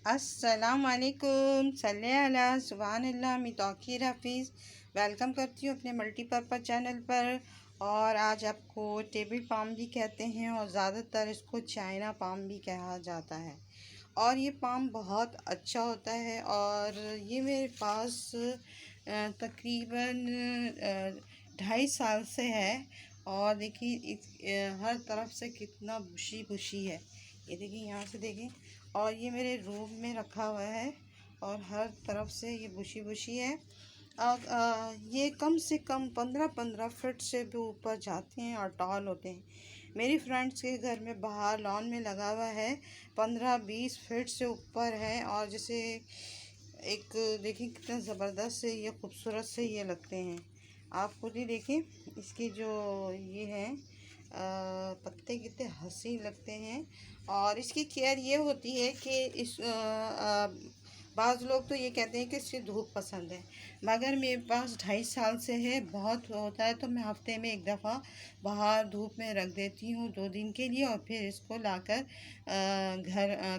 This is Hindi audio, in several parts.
अस्सलामुअलैकुम सल्ले अला सुभानअल्लाह मी तौकीर हफीज़ वेलकम करती हूँ अपने मल्टीपर्पज़ चैनल पर। और आज आपको टेबल पाम भी कहते हैं और ज़्यादातर इसको चाइना पाम भी कहा जाता है। और ये पाम बहुत अच्छा होता है और ये मेरे पास तकरीबन 2.5 साल से है। और देखिए हर तरफ से कितना बुशी बुशी है। ये देखिए, यहाँ से देखें। और ये मेरे रूम में रखा हुआ है और हर तरफ से ये बुशी बुशी है। ये कम से कम 15-15 फीट से भी ऊपर जाते हैं और टॉल होते हैं। मेरी फ्रेंड्स के घर में बाहर लॉन में लगा हुआ है, 15-20 फीट से ऊपर है। और जैसे एक देखें कितना ज़बरदस्त से ये खूबसूरत से ये लगते हैं। आप खुद ही देखें इसके जो ये हैं पत्ते कितने हसीन लगते हैं। और इसकी केयर ये होती है कि बाज़ लोग तो ये कहते हैं कि इससे धूप पसंद है, मगर मेरे पास 2.5 साल से है। बहुत होता है तो मैं हफ्ते में एक दफ़ा बाहर धूप में रख देती हूँ 2 दिन के लिए, और फिर इसको लाकर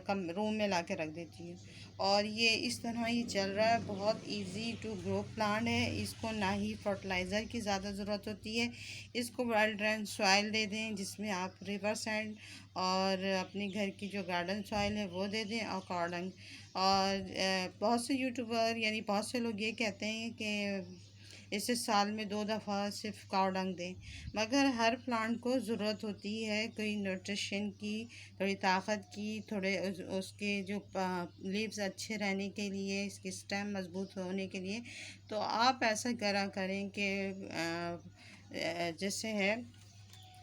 कम रूम में ला कर रख देती हूँ। और ये इस तरह ही चल रहा है। बहुत इजी टू ग्रो प्लांट है। इसको ना ही फर्टिलाइज़र की ज़्यादा ज़रूरत होती है। इसको वेल ड्रेन सॉइल दे दें, जिसमें आप रिवर सैंड और अपने घर की जो गार्डन सॉइल है वो दे दें, और कॉर्डन। और बहुत से यूट्यूबर यानी बहुत से लोग ये कहते हैं कि इसे साल में 2 दफ़ा सिर्फ काव डंग दें, मगर हर प्लांट को ज़रूरत होती है कोई न्यूट्रिशन की, थोड़ी ताकत की, थोड़े उसके जो लीव्स अच्छे रहने के लिए, इसकी स्टेम मजबूत होने के लिए। तो आप ऐसा करा करें कि जैसे है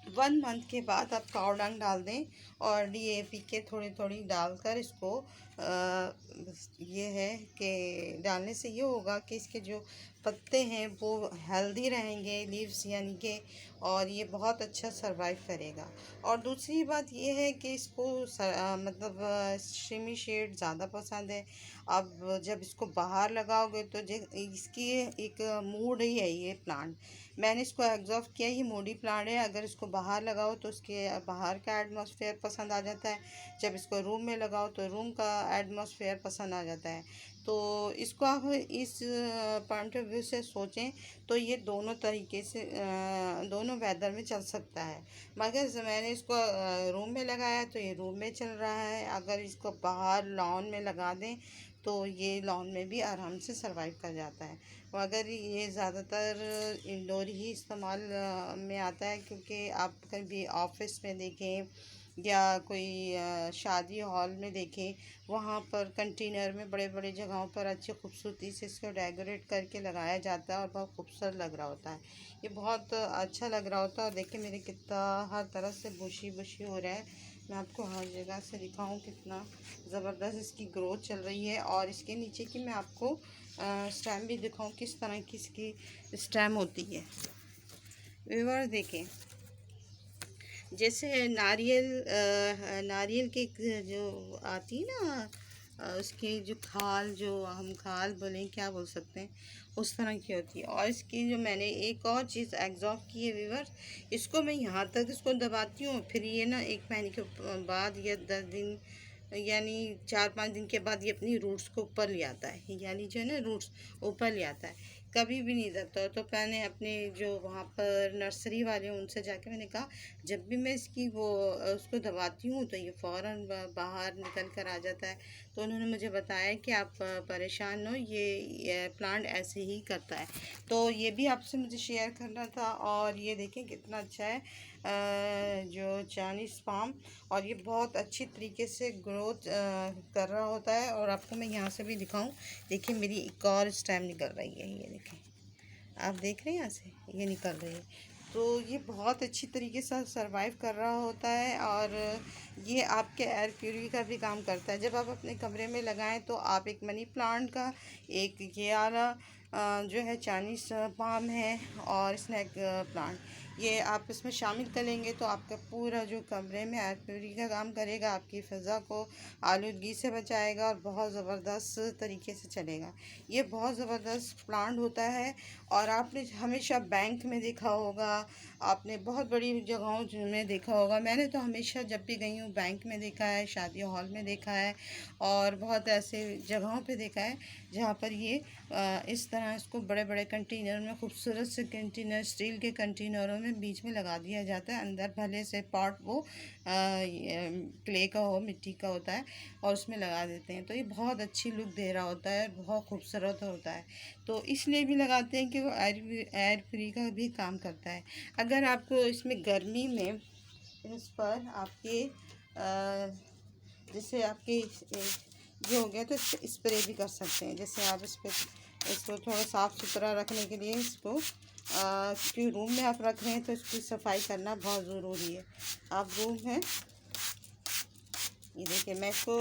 1 मंथ के बाद आप काव डंग डाल दें और डीएपी के थोड़ी थोड़ी डालकर इसको ये है कि डालने से ये होगा कि इसके जो पत्ते हैं वो हेल्दी रहेंगे, लीव्स यानी कि, और ये बहुत अच्छा सरवाइव करेगा। और दूसरी बात ये है कि इसको मतलब शिमी शेड ज़्यादा पसंद है। अब जब इसको बाहर लगाओगे तो इसकी एक मूड ही है ये प्लांट। मैंने इसको एग्जॉर्ब किया, ये मूडी प्लांट है। अगर इसको बाहर लगाओ तो उसके बाहर का एटमॉस्फेयर पसंद आ जाता है, जब इसको रूम में लगाओ तो रूम का एटमॉस्फेयर पसंद आ जाता है। तो इसको आप इस पॉइंट ऑफ व्यू से सोचें तो ये दोनों तरीके से दोनों वेदर में चल सकता है। मगर मैंने इसको रूम में लगाया तो ये रूम में चल रहा है। अगर इसको बाहर लॉन में लगा दें तो ये लॉन में भी आराम से सरवाइव कर जाता है। मगर ये ज़्यादातर इंडोर ही इस्तेमाल में आता है, क्योंकि आप कभी ऑफिस में देखें या कोई शादी हॉल में देखें, वहाँ पर कंटेनर में बड़े बड़े जगहों पर अच्छी खूबसूरती से इसको डेकोरेट करके लगाया जाता है और बहुत खूबसूरत लग रहा होता है। ये बहुत अच्छा लग रहा होता है। और देखिए मेरे कितना हर तरफ से बुशी बुशी हो रहा है। मैं आपको हर जगह से दिखाऊं कितना ज़बरदस्त इसकी ग्रोथ चल रही है। और इसके नीचे की मैं आपको स्टेम भी दिखाऊं किस तरह की इसकी स्टेम होती है। व्यूअर्स देखें, जैसे नारियल की जो आती है ना, उसकी जो खाल, जो हम खाल बोलें क्या बोल सकते हैं, उस तरह की होती है। और इसकी जो मैंने एक और चीज़ एग्जॉर्ब की है व्यूअर्स, इसको मैं यहाँ तक इसको दबाती हूँ, फिर ये ना 1 महीने के बाद या 10 दिन यानी 4-5 दिन के बाद ये अपनी रूट्स को ऊपर ले आता है, यानी जो है ना रूट्स ऊपर ले आता है, कभी भी नहीं दबता। तो मैंने अपने जो वहाँ पर नर्सरी वाले हैं उनसे जाके मैंने कहा, जब भी मैं इसकी वो उसको दबाती हूँ तो ये फ़ौरन बाहर निकल कर आ जाता है। तो उन्होंने मुझे बताया कि आप परेशान हो, ये प्लांट ऐसे ही करता है। तो ये भी आपसे मुझे शेयर करना था। और ये देखें कितना अच्छा है जो चाइनीज़ पाम, और ये बहुत अच्छी तरीके से ग्रोथ कर रहा होता है। और आपको मैं यहाँ से भी दिखाऊं, देखिए मेरी एक और स्टेम निकल रही है, ये देखें, आप देख रहे हैं यहाँ से ये निकल रही है। तो ये बहुत अच्छी तरीके से सरवाइव कर रहा होता है। और ये आपके एयर प्यूरी का भी काम करता है। जब आप अपने कमरे में लगाएं तो आप एक मनी प्लांट का, एक ये वाला जो है चाइनीज़ पाम है, और स्नैक प्लांट, ये आप इसमें शामिल करेंगे तो आपका पूरा जो कमरे में एयर प्यूरी का काम करेगा, आपकी फ़िज़ा को आलूदगी से बचाएगा और बहुत ज़बरदस्त तरीके से चलेगा। ये बहुत ज़बरदस्त प्लांट होता है। और आपने हमेशा बैंक में देखा होगा, आपने बहुत बड़ी जगहों में देखा होगा, मैंने तो हमेशा जब भी गई हूँ बैंक में देखा है, शादी हॉल में देखा है, और बहुत ऐसे जगहों पे देखा है जहाँ पर ये इस तरह इसको बड़े बड़े कंटेनर में, खूबसूरत से कंटेनर, स्टील के कंटेनरों में बीच में लगा दिया जाता है। अंदर भले से पॉट वो क्ले का हो, मिट्टी का होता है, और उसमें लगा देते हैं। तो ये बहुत अच्छी लुक दे रहा होता है, बहुत खूबसूरत होता है। तो इसलिए भी लगाते हैं कि वो एयर फ्री का भी काम करता है। अगर आपको इसमें गर्मी में इस पर आपके जैसे आपके ये हो गया तो स्प्रे भी कर सकते हैं। जैसे आप इस पर इसको थोड़ा साफ़ सुथरा रखने के लिए इसको क्योंकि रूम में आप रख रहे हैं तो इसकी सफाई करना बहुत ज़रूरी है। आप रूम में ये देखिए, मैं इसको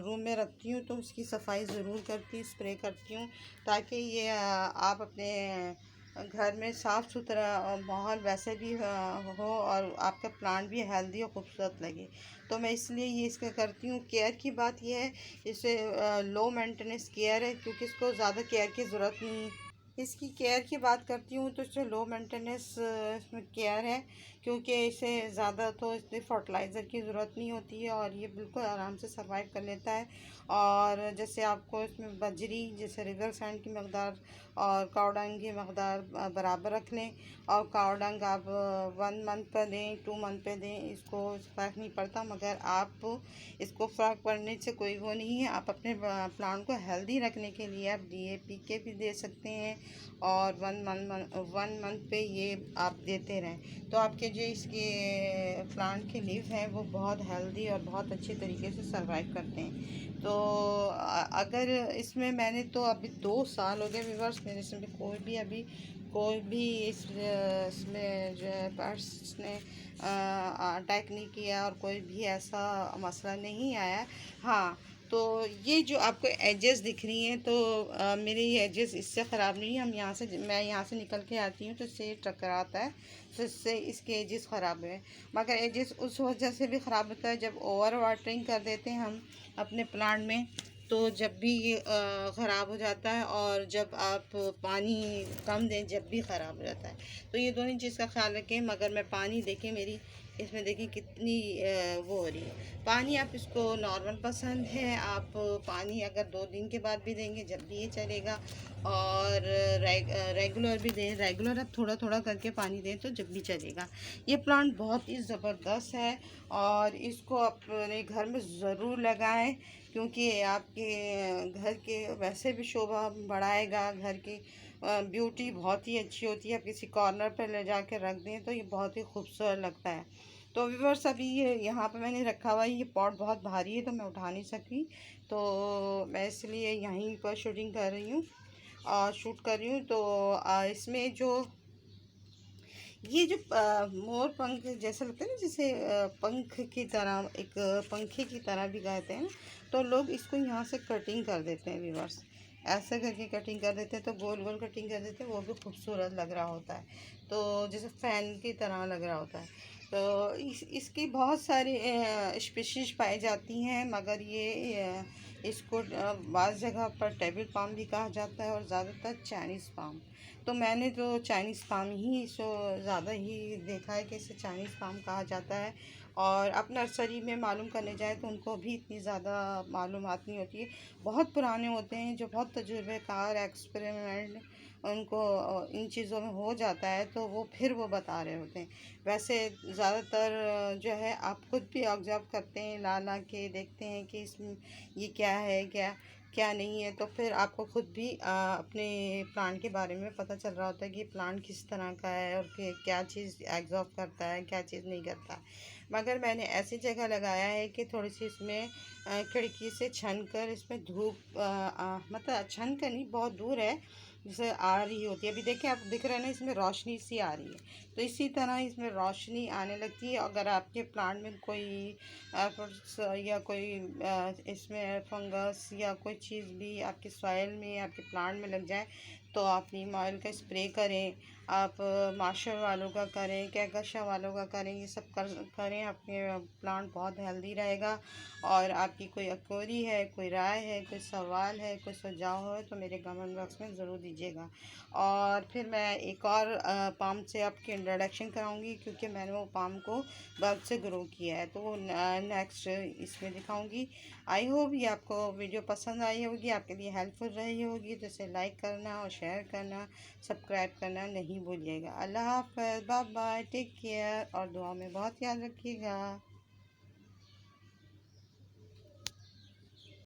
रूम में रखती हूँ तो उसकी सफाई ज़रूर करती हूँ, स्प्रे करती हूँ, ताकि ये आप अपने घर में साफ़ सुथरा माहौल वैसे भी हो और आपका प्लांट भी हेल्दी और खूबसूरत लगे। तो मैं इसलिए ये इसका करती हूँ। केयर की बात यह है, इसे लो मेंटेनेंस केयर है, क्योंकि इसको ज़्यादा केयर की ज़रूरत नहीं। इसकी केयर की बात करती हूँ तो इसे लो मेंटेनेंस इसमें केयर है, क्योंकि इसे ज़्यादा तो इसमें फर्टिलाइज़र की ज़रूरत नहीं होती है और ये बिल्कुल आराम से सर्वाइव कर लेता है। और जैसे आपको इसमें बजरी, जैसे रिवर सैंड की मकदार और काव डंग की मकदार बराबर रख लें। और काव डंग आप 1 मंथ पर दें, 2 मंथ पे दें, इसको फ़र्क नहीं पड़ता। मगर आप इसको फ़र्क पड़ने से कोई वो नहीं है। आप अपने प्लांट को हेल्दी रखने के लिए आप DAP के भी दे सकते हैं, और 1 मंथ पे ये आप देते रहें तो आपके जो इसके प्लांट के लीव हैं वो बहुत हेल्दी और बहुत अच्छे तरीके से सर्वाइव करते हैं। तो अगर इसमें मैंने तो अभी 2 साल हो गए व्यूअर्स, मेरे इसमें कोई भी इसमें जो है पेस्ट्स ने अटैक नहीं किया और कोई भी ऐसा मसला नहीं आया। हाँ, तो ये जो आपको एजेस दिख रही हैं तो मेरे ये एजेस इससे ख़राब नहीं है। मैं यहाँ से निकल के आती हूँ तो इससे टकराता है, तो इससे इसके एजेस ख़राब है। मगर एजेस उस वजह से भी ख़राब होता है जब ओवर वाटरिंग कर देते हैं हम अपने प्लांट में, तो जब भी ये ख़राब हो जाता है, और जब आप पानी कम दें जब भी ख़राब हो जाता है। तो ये दोनों चीज़ का ख्याल रखें। मगर मैं पानी देखें मेरी इसमें देखिए कितनी वो हो रही है। पानी आप इसको नॉर्मल पसंद है, आप पानी अगर 2 दिन के बाद भी देंगे जब भी ये चलेगा, और रेगुलर भी दें, रेगुलर आप थोड़ा थोड़ा करके पानी दें तो जब भी चलेगा। ये प्लांट बहुत ही ज़बरदस्त है और इसको अपने घर में ज़रूर लगाएं, क्योंकि आपके घर के वैसे भी शोभा बढ़ाएगा। घर की ब्यूटी बहुत ही अच्छी होती है। आप किसी कॉर्नर पर ले जाके रख दें तो ये बहुत ही खूबसूरत लगता है। तो व्यूअर्स, अभी ये यहाँ पे मैंने रखा हुआ है, ये पॉट बहुत भारी है तो मैं उठा नहीं सकी, तो मैं इसलिए यहीं पर शूटिंग कर रही हूँ और शूट कर रही हूँ। तो इसमें जो ये जो मोर पंख जैसा लगता है ना, जैसे पंख की तरह, एक पंखे की तरह भी कहते हैं ना, तो लोग इसको यहाँ से कटिंग कर देते हैं व्यूअर्स, ऐसे करके कटिंग कर देते हैं, तो गोल गोल कटिंग कर देते हैं, वो भी खूबसूरत लग रहा होता है, तो जैसे फ़ैन की तरह लग रहा होता है। तो इसकी बहुत सारी स्पीशीज़ पाई जाती हैं, मगर ये इसको बाज़ जगह पर टेबल पाम भी कहा जाता है और ज़्यादातर चाइनीज़ पाम। तो मैंने तो चाइनीज़ पाम ही इसको ज़्यादा ही देखा है कि इसे चाइनीज़ पाम कहा जाता है। और अब नर्सरी में मालूम करने जाए तो उनको भी इतनी ज़्यादा मालूमात नहीं होती है। बहुत पुराने होते हैं जो बहुत तजुर्बेकार एक्सपेरिमेंट उनको इन चीज़ों में हो जाता है, तो वो फिर वो बता रहे होते हैं। वैसे ज़्यादातर जो है आप खुद भी ऑब्ज़र्व करते हैं, ला ला के देखते हैं कि इसमें ये क्या है, क्या क्या नहीं है, तो फिर आपको खुद भी अपने प्लांट के बारे में पता चल रहा होता है कि प्लांट किस तरह का है और कि क्या चीज़ एब्जॉर्ब करता है, क्या चीज़ नहीं करता। मगर मैंने ऐसी जगह लगाया है कि थोड़ी सी इसमें खिड़की से छन कर इसमें धूप मतलब छन कर नहीं, बहुत दूर है, जैसे आ रही होती है। अभी देखिए, आप दिख रहे हैं ना, इसमें रोशनी सी आ रही है, तो इसी तरह इसमें रोशनी आने लगती है। अगर आपके प्लांट में कोई एफर्ट्स या कोई इसमें फंगस या कोई चीज़ भी आपकी सॉइल में, आपके प्लांट में लग जाए, तो आप नीम ऑयल का स्प्रे करें, आप माशर वालों का करें, कहकशा वालों का करें, ये सब करें, आपके प्लांट बहुत हेल्दी रहेगा। और आपकी कोई अक्वेरी है, कोई राय है, कोई सवाल है, कोई सुझाव है तो मेरे कमेंट बॉक्स में ज़रूर दीजिएगा। और फिर मैं एक और पाम से आपकी इंट्रोडक्शन कराऊंगी, क्योंकि मैंने वो पाम को बल्ब से ग्रो किया है, तो वो नेक्स्ट इसमें दिखाऊंगी। आई होप ये आपको वीडियो पसंद आई होगी, आपके लिए हेल्पफुल रही होगी, तो इसे लाइक करना और शेयर करना, सब्सक्राइब करना नहीं भूलिएगा। अल्लाह हाफ़िज़, बाय बाय, टेक केयर और दुआ में बहुत याद रखिएगा।